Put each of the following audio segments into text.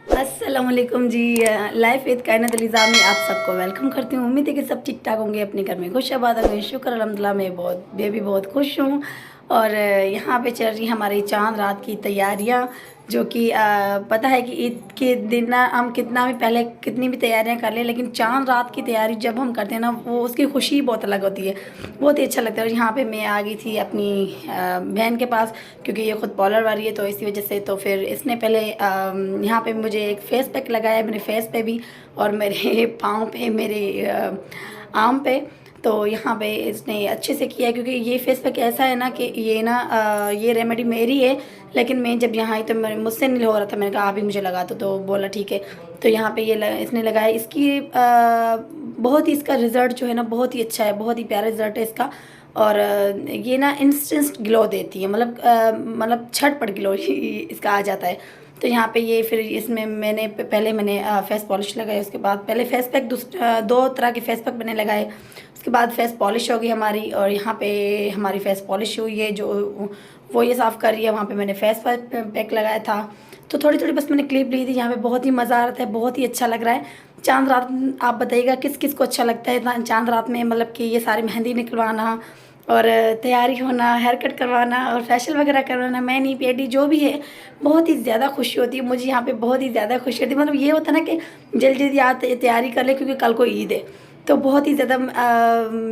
अस्सलाम वालेकुम जी। Life with कायनात अलीज़ा में आप सबको वेलकम करती हूँ। उम्मीद है कि सब ठीक ठाक होंगे, अपने घर में खुश आबाद होंगे। शुक्र अल्हम्दुलिल्लाह मैं भी बहुत खुश हूँ। और यहाँ पे चल रही हमारी चांद रात की तैयारियाँ, जो कि पता है कि ईद के दिन ना हम कितना भी पहले कितनी भी तैयारियाँ कर लें, लेकिन चांद रात की तैयारी जब हम करते हैं ना, वो उसकी खुशी बहुत अलग होती है, बहुत ही अच्छा लगता है। और यहाँ पे मैं आ गई थी अपनी बहन के पास, क्योंकि ये खुद पार्लर वाली है, तो इसी वजह से। तो फिर इसने पहले यहाँ पे मुझे एक फेस पैक लगाया, मेरे फेस पे भी और मेरे पाँव पे, मेरे आर्म पे। तो यहाँ पे इसने अच्छे से किया, क्योंकि ये फेस पैक ऐसा है ना कि ये ना ये रेमेडी मेरी है, लेकिन मैं जब यहाँ आई तो मुझसे नहीं हो रहा था। मैंने कहा आप ही मुझे लगा दो, तो बोला ठीक है। तो यहाँ पे इसने लगाया। इसकी बहुत ही इसका रिज़ल्ट जो है ना बहुत ही अच्छा है, बहुत ही प्यारा रिज़ल्ट है इसका। और ये ना इंस्टेंट ग्लो देती है, मतलब झटपट ग्लो इसका आ जाता है। तो यहाँ पे ये फिर इसमें पहले मैंने फेस पॉलिश लगाई, उसके बाद पहले फेस पैक, दो तरह के फेस पैक मैंने लगाए, उसके बाद फेस पॉलिश हो गई हमारी। और यहाँ पे हमारी फेस पॉलिश हुई है, जो वो ये साफ़ कर रही है। वहाँ पे मैंने फेस पैक लगाया था, तो थोड़ी थोड़ी बस मैंने क्लिप ली थी। यहाँ पे बहुत ही मज़ा आ रहा था, बहुत ही अच्छा लग रहा है चांद रात। आप बताइएगा किस किस को अच्छा लगता है चांद रात में, मतलब कि ये सारी मेहंदी निकलवाना और तैयारी होना, हेयर कट करवाना और फेशियल वगैरह करवाना, मैनी पेडी जो भी है, बहुत ही ज़्यादा खुशी होती है मुझे यहाँ पे, बहुत ही ज़्यादा खुशी होती है। मतलब ये होता है ना कि जल्दी जल्दी आप तैयारी कर ले, क्योंकि कल को ईद है। तो बहुत ही ज़्यादा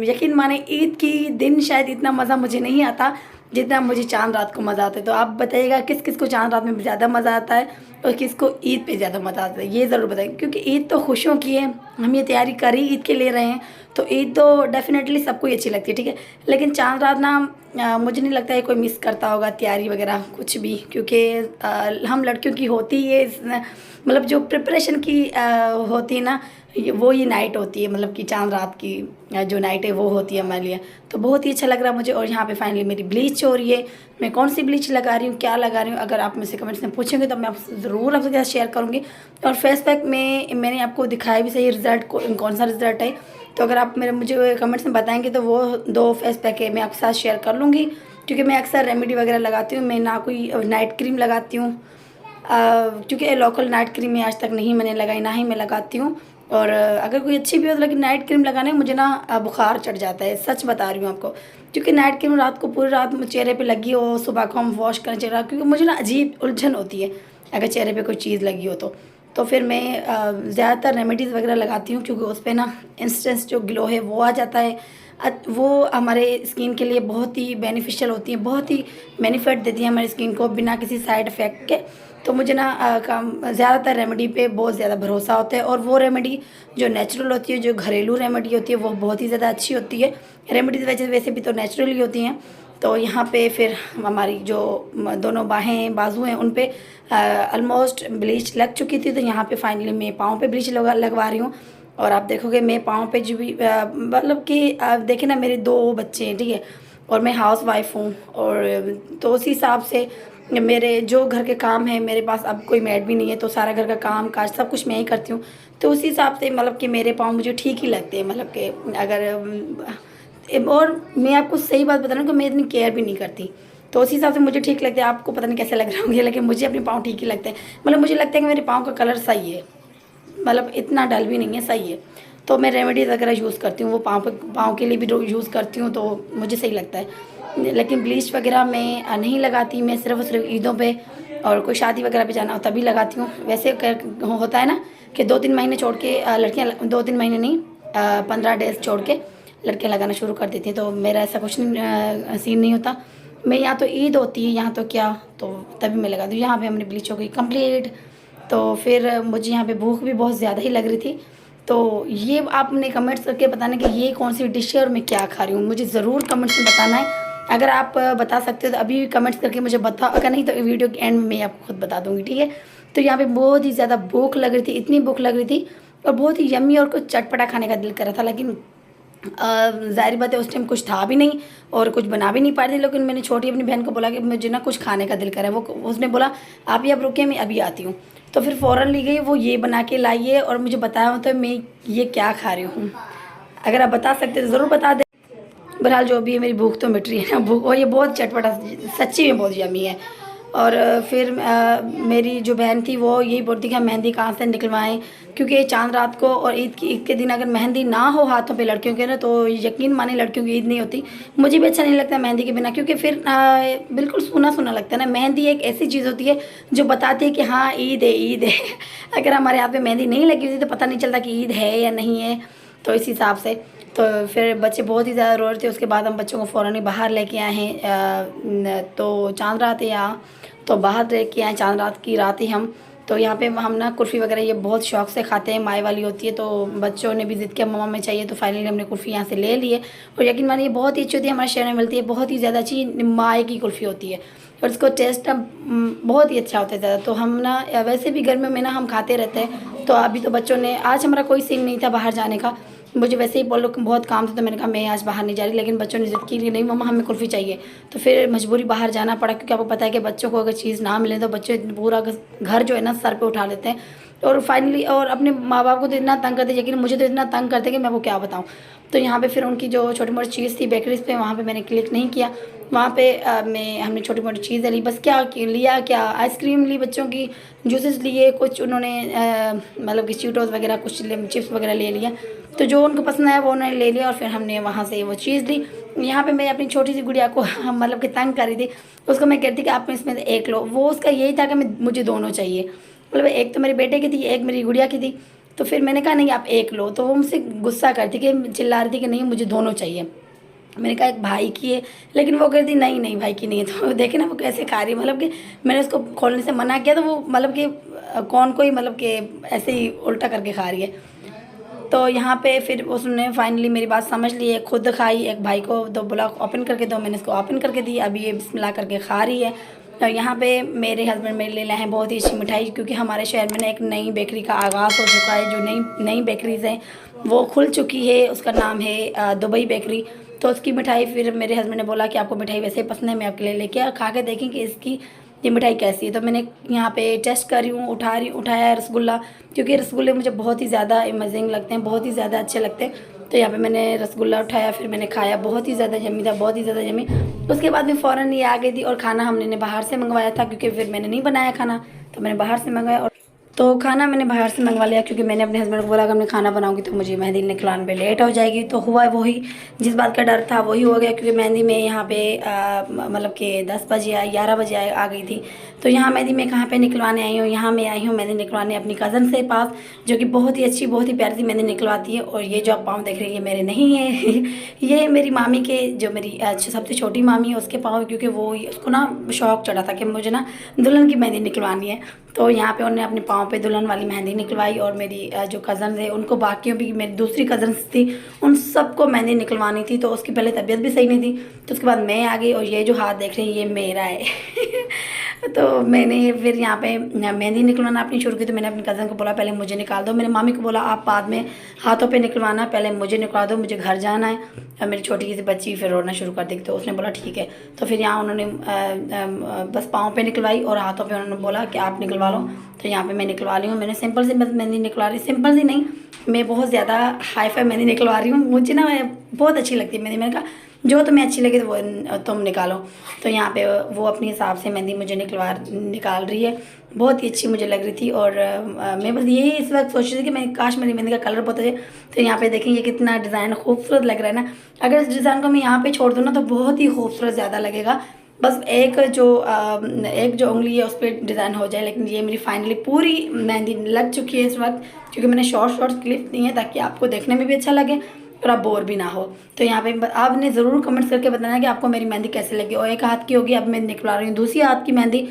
यकीन माने ईद की दिन शायद इतना मज़ा मुझे नहीं आता जितना मुझे चांद रात को मज़ा आता है। तो आप बताइएगा किस किस को चांद रात में ज़्यादा मज़ा आता है और किसको ईद पे ज़्यादा मज़ा आता है, ये ज़रूर बताएं। क्योंकि ईद तो खुशियों की है, हम ये तैयारी कर ही ईद के ले रहे हैं, तो ईद तो डेफिनेटली सबको ही अच्छी लगती है, ठीक है। लेकिन चांद रात ना मुझे नहीं लगता है कोई मिस करता होगा तैयारी वगैरह कुछ भी, क्योंकि हम लड़कियों की होती है मतलब जो प्रिपरेशन की होती है ना, वो ये नाइट होती है, मतलब कि चांद रात की जो नाइट है वो होती है हमारे लिए। तो बहुत ही अच्छा लग रहा है मुझे। और यहाँ पे फाइनली मेरी ब्लीच हो रही है। मैं कौन सी ब्लीच लगा रही हूँ, क्या लगा रही हूँ, अगर आप मुझसे कमेंट्स में पूछेंगे तो मैं आपसे ज़रूर आपके साथ शेयर करूँगी। और फेस पैक में मैंने आपको दिखाया भी सही रिज़ल्ट कौन सा रिज़ल्ट है। तो अगर आप मुझे कमेंट्स में बताएंगे तो वो 2 फेस पैक है मैं आपके साथ शेयर कर लूँगी, क्योंकि मैं अक्सर रेमेडी वगैरह लगाती हूँ, मैं ना कोई नाइट क्रीम लगाती हूँ, क्योंकि लोकल नाइट क्रीम में आज तक नहीं मैंने लगाई, ना ही मैं लगाती हूँ। और अगर कोई अच्छी भी हो तो, लेकिन नाइट क्रीम लगाने में मुझे ना बुखार चढ़ जाता है, सच बता रही हूँ आपको। क्योंकि नाइट क्रीम रात को पूरी रात चेहरे पे लगी हो, सुबह को हम वॉश करना चाहिए, क्योंकि मुझे ना अजीब उलझन होती है अगर चेहरे पे कोई चीज़ लगी हो तो फिर मैं ज़्यादातर रेमेडीज़ वगैरह लगाती हूँ, क्योंकि उस पर ना इंस्टेंट जो ग्लो है वो आ जाता है। वो हमारे स्किन के लिए बहुत ही बेनिफिशियल होती है, बहुत ही बेनिफिट देती है हमारी स्किन को बिना किसी साइड इफ़ेक्ट के। तो मुझे ना ज़्यादातर रेमेडी पे बहुत ज़्यादा भरोसा होता है, और वो रेमेडी जो नेचुरल होती है, जो घरेलू रेमेडी होती है, वो बहुत ही ज़्यादा अच्छी होती है। रेमेडीज़ वैसे भी तो नेचुरल ही होती हैं। तो यहाँ पे फिर हमारी जो दोनों बाहें बाजू हैं उन पे ऑलमोस्ट ब्लीच लग चुकी थी, तो यहाँ पे फाइनली मैं पाँव पे ब्लीच लगवा रही हूँ। और आप देखोगे मैं पाँव पे जो भी मतलब कि देखें ना, मेरे 2 बच्चे हैं, ठीक है, और मैं हाउस वाइफ हूँ। और तो उस हिसाब से मेरे जो घर के काम है, मेरे पास अब कोई मैड भी नहीं है, तो सारा घर का काम काज सब कुछ मैं ही करती हूँ। तो उस हिसाब से मतलब कि मेरे पाँव मुझे ठीक ही लगते हैं, मतलब कि अगर और मैं आपको सही बात बता रही हूँ कि मैं इतनी केयर भी नहीं करती, तो उस हिसाब से मुझे ठीक लगते हैं। आपको पता नहीं कैसे लग रहे होंगे, लेकिन मुझे अपने पाँव ठीक ही लगते हैं। मतलब मुझे लगता है कि मेरे पाँव का कलर सही है, मतलब इतना डल भी नहीं है, सही है। तो मैं रेमेडीज़ वगैरह यूज़ करती हूँ, वो पाँव के लिए भी यूज़ करती हूँ, तो मुझे सही लगता है। लेकिन ब्लीच वगैरह मैं नहीं लगाती, मैं सिर्फ ईदों पे और कोई शादी वगैरह पे जाना हो तभी लगाती हूँ। वैसे होता है ना कि 2-3 महीने छोड़ के लड़कियाँ, 2-3 महीने नहीं, 15 डेज छोड़ के लड़कियाँ लगाना शुरू कर देती हैं। तो मेरा ऐसा कुछ नहीं सीन नहीं होता। मैं यहाँ तो ईद होती है, यहाँ तो क्या, तो तभी मैं लगाती हूँ। यहाँ पे हमने ब्लीच हो गई कंप्लीट। तो फिर मुझे यहाँ पे भूख भी बहुत ज़्यादा ही लग रही थी। तो ये आपने कमेंट्स करके बताना कि ये कौन सी डिश है और मैं क्या खा रही हूँ, मुझे ज़रूर कमेंट्स में बताना है। अगर आप बता सकते हो तो अभी कमेंट्स करके मुझे बताओ, अगर नहीं तो वीडियो के एंड में मैं आपको खुद बता दूँगी, ठीक है। तो यहाँ पे बहुत ही ज़्यादा भूख लग रही थी, इतनी भूख लग रही थी, और बहुत ही यम्मी और कुछ चटपटा खाने का दिल कर रहा था। लेकिन ज़ाहिर बात है उस टाइम कुछ था भी नहीं और कुछ बना भी नहीं पा रही थी। लेकिन मैंने छोटी अपनी बहन को बोला कि मुझे ना कुछ खाने का दिल कर रहा है। वो उसने बोला आप ही अब रुके, मैं अभी आती हूँ। तो फिर फ़ौरन ली गई, वो ये बना के लाई है और मुझे बताया तो मैं ये क्या खा रही हूँ। अगर आप बता सकते तो ज़रूर बता दें। बहरहाल जो भी है, मेरी भूख तो मिट रही है ना, भूख, और ये बहुत चटपटा, सच्ची में बहुत यम्मी है। और फिर मेरी जो बहन थी वो यही बोलती कि हम मेहंदी कहाँ से निकलवाएं, क्योंकि चांद रात को और ईद के दिन अगर मेहंदी ना हो हाथों पे लड़कियों के ना, तो यकीन माने लड़कियों की ईद नहीं होती। मुझे भी अच्छा नहीं लगता मेहंदी के बिना, क्योंकि फिर बिल्कुल सूना सूना लगता है ना। मेहंदी एक ऐसी चीज़ होती है जो बताती है कि हाँ ईद है, ईद है। अगर हमारे हाथ पे मेहंदी नहीं लगी होती तो पता नहीं चलता कि ईद है या नहीं है। तो इस हिसाब से तो फिर बच्चे बहुत ही ज़्यादा रो रहे थे। उसके बाद हम बच्चों को फ़ौरन ही बाहर लेके आए हैं। तो चांद रात है यहाँ, तो बाहर लेके आए चांद रात की रात ही हम। तो यहाँ पे हम ना कुल्फ़ी वगैरह ये बहुत शौक से खाते हैं, माए वाली होती है। तो बच्चों ने भी ज़िद किया मम्मा में चाहिए, तो फाइनली हमने कुल्फ़ी यहाँ से ले ली है। और यकीन मानिए बहुत ही अच्छी होती है, हमारे शहर में मिलती है, बहुत ही ज़्यादा अच्छी माए की कुल्फ़ी होती है और इसको टेस्ट ना बहुत ही अच्छा होता है ज़्यादा। तो हम ना वैसे भी गर्मियों में ना हम खाते रहते हैं। तो अभी तो बच्चों ने, आज हमारा कोई सीन नहीं था बाहर जाने का, मुझे वैसे ही बोलो बहुत काम था, तो मैंने कहा मैं आज बाहर नहीं जा रही। लेकिन बच्चों ने ज़िद की नहीं मम्मा हमें कुल्फ़ी चाहिए, तो फिर मजबूरी बाहर जाना पड़ा। क्योंकि आपको पता है कि बच्चों को अगर चीज़ ना मिले तो बच्चे पूरा घर जो है ना सर पे उठा लेते हैं। और फाइनली और अपने माँ बाप को तो इतना तंग करते, लेकिन मुझे तो इतना तंग करते कि मैं वो क्या बताऊँ। तो यहाँ पे फिर उनकी जो छोटी मोटी चीज़ थी बेकरीज़ पे, वहाँ पे मैंने क्लिक नहीं किया। वहाँ पे हमने छोटी मोटी चीज़ें ली, बस क्या लिया क्या, आइसक्रीम ली, बच्चों की जूसेस लिए, कुछ उन्होंने मतलब कि चीटोस वगैरह कुछ चिप्स वगैरह ले लिया। तो जो उनको पसंद आया वो उन्होंने ले लिया और फिर हमने वहाँ से वो चीज़ ली। यहाँ पे मैं अपनी छोटी सी गुड़िया को मतलब कि तंग कर रही थी, उसको मैं कहती कि आप इसमें से एक लो। वो उसका यही था कि मुझे दोनों चाहिए, मतलब एक तो मेरे बेटे की थी, एक मेरी गुड़िया की थी। तो फिर मैंने कहा नहीं आप एक लो, तो वो मुझसे गुस्सा करती कि चिल्ला रही थी कि नहीं मुझे दोनों चाहिए। मैंने कहा एक भाई की है, लेकिन वो कहती नहीं नहीं भाई की नहीं है। तो देखे ना वो कैसे खा रही है, मतलब कि मैंने उसको खोलने से मना किया तो वो मतलब कि कौन कोई मतलब कि ऐसे ही उल्टा करके खा रही है। तो यहाँ पे फिर उसने फाइनली मेरी बात समझ ली है, खुद खाई, एक भाई को दो बोला ओपन करके दो, मैंने इसको ओपन करके दी, अभी ये बिस्मिल्लाह करके खा रही है। तो यहाँ पे मेरे हस्बैंड मेरे लिए लाए हैं बहुत ही अच्छी मिठाई, क्योंकि हमारे शहर में ना एक नई बेकरी का आगाज़ हो चुका है। जो नई नई बेकरीज़ हैं वो खुल चुकी है, उसका नाम है दुबई बेकरी। तो उसकी मिठाई फिर मेरे हस्बैंड ने बोला कि आपको मिठाई वैसे पसंद है, मैं आपके लिए लेके खा के देखें कि इसकी ये मिठाई कैसी है। तो मैंने यहाँ पे टेस्ट कर रही हूँ, उठाया है रसगुल्ला, क्योंकि रसगुल्ले मुझे बहुत ही ज़्यादा अमेजिंग लगते हैं, बहुत ही ज़्यादा अच्छे लगते हैं। तो यहाँ पे मैंने रसगुल्ला उठाया, फिर मैंने खाया, बहुत ही ज़्यादा यम्मी था, बहुत ही ज़्यादा यम्मी। उसके बाद में फ़ौरन ये आ गई थी और खाना हमने बाहर से मंगवाया था, क्योंकि फिर मैंने नहीं बनाया खाना, तो मैंने बाहर से मंगवाया। और तो खाना मैंने बाहर से मंगवा लिया, क्योंकि मैंने अपने हस्बैंड को बोला कि मैं खाना बनाऊंगी तो मुझे मेहंदी निकलवाने पे लेट हो जाएगी। तो हुआ वही जिस बात का डर था वही हो गया, क्योंकि मेहंदी में यहाँ पे मतलब कि 10 बजे 11 बजे आ गई थी। तो यहाँ मेहंदी मैं कहाँ पे निकलवाने आई हूँ, यहाँ मैं आई हूँ मेहंदी निकलवाने अपनी कज़न से पास, जो कि बहुत ही अच्छी बहुत ही प्यारी सी मेहंदी निकलवाती है। और ये जो आप पाँव देख रहे हैं ये मेरे नहीं है ये मेरी मामी के, जो मेरी सबसे छोटी मामी है उसके पाँव, क्योंकि वो उसको ना शौक चढ़ा था कि मुझे ना दुल्हन की मेहंदी निकलवानी है। तो यहाँ पे उन्होंने अपने पाँव पे दुल्हन वाली मेहंदी निकलवाई। और मेरी जो कज़न है उनको, बाकियों भी मेरी दूसरी कज़न्स थी उन सबको मेहंदी निकलवानी थी। तो उसकी पहले तबीयत भी सही नहीं थी, तो उसके बाद मैं आ गई। और ये जो हाथ देख रहे हैं ये मेरा है तो मैंने फिर यहाँ पे मेहंदी निकलवाना अपनी शुरू की। तो मैंने अपनी कज़न को बोला पहले मुझे निकाल दो, मेरे मामी को बोला आप बाद में हाथों पे निकलवाना, पहले मुझे निकलवा दो, मुझे घर जाना है। और मेरी छोटी सी बच्ची फिर रोना शुरू कर दी, तो उसने बोला ठीक है। तो फिर यहाँ उन्होंने बस पाँव पे निकलवाई और हाथों पे उन्होंने बोला कि आप निकलवा लो। तो यहाँ पे मैं निकलवा रही हूँ, मैंने सिंपल सी बस मेहंदी निकलवा रही, सिंपल सी नहीं, मैं बहुत ज़्यादा हाई फाई मेहंदी निकलवा रही हूँ। मुझे ना बहुत अच्छी लगती है मेहंदी, मैंने कहा जो तुम्हें अच्छी लगे तो वो तुम निकालो। तो यहाँ पे वो अपने हिसाब से मेहंदी मुझे निकाल रही है, बहुत ही अच्छी मुझे लग रही थी। और मैं बस यही इस वक्त सोच रही थी कि मैं काश मेरी मेहंदी का कलर बहुत है। तो यहाँ पे देखें ये कितना डिज़ाइन खूबसूरत लग रहा है ना। अगर इस डिज़ाइन को मैं यहाँ पे छोड़ दूँ ना तो बहुत ही खूबसूरत ज़्यादा लगेगा, बस एक जो उंगली है उस पर डिज़ाइन हो जाए। लेकिन ये मेरी फाइनली पूरी मेहंदी लग चुकी है इस वक्त, क्योंकि मैंने शॉर्ट क्लिप दी है ताकि आपको देखने में भी अच्छा लगे और आप बोर भी ना हो। तो यहाँ पे आपने ज़रूर कमेंट्स करके बताना कि आपको मेरी मेहंदी कैसी लगी। और एक हाथ की होगी, अब मैं निकलवा रही हूँ दूसरी हाथ की मेहंदी।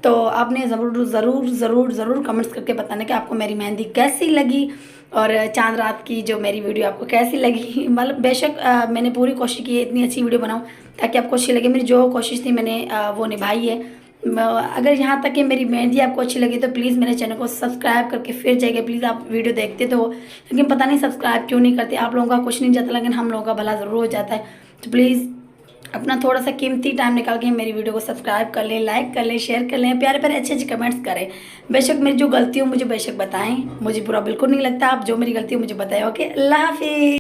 तो आपने ज़रूर कमेंट्स करके बताना कि आपको मेरी मेहंदी कैसी लगी और चांद रात की जो मेरी वीडियो आपको कैसी लगी। मतलब बेशक मैंने पूरी कोशिश की है इतनी अच्छी वीडियो बनाऊँ ताकि आपको अच्छी लगे। मेरी जो कोशिश थी मैंने वो निभाई है। अगर यहाँ तक कि मेरी मेहंदी आपको अच्छी लगी तो प्लीज़ मेरे चैनल को सब्सक्राइब करके फिर जाइए। प्लीज़ आप वीडियो देखते तो हो, लेकिन पता नहीं सब्सक्राइब क्यों नहीं करते। आप लोगों का कुछ नहीं जाता, लेकिन हम लोगों का भला ज़रूर हो जाता है। तो प्लीज़ अपना थोड़ा सा कीमती टाइम निकाल के मेरी वीडियो को सब्सक्राइब कर लें, लाइक कर लें, शेयर कर लें, प्यारे प्यारे अच्छे कमेंट्स करें। बेशक मेरी जो गलती हो मुझे बेशक बताएं, मुझे बुरा बिल्कुल नहीं लगता। आप जो मेरी गलती हो मुझे बताएं। ओके, अल्लाह हाफिज़।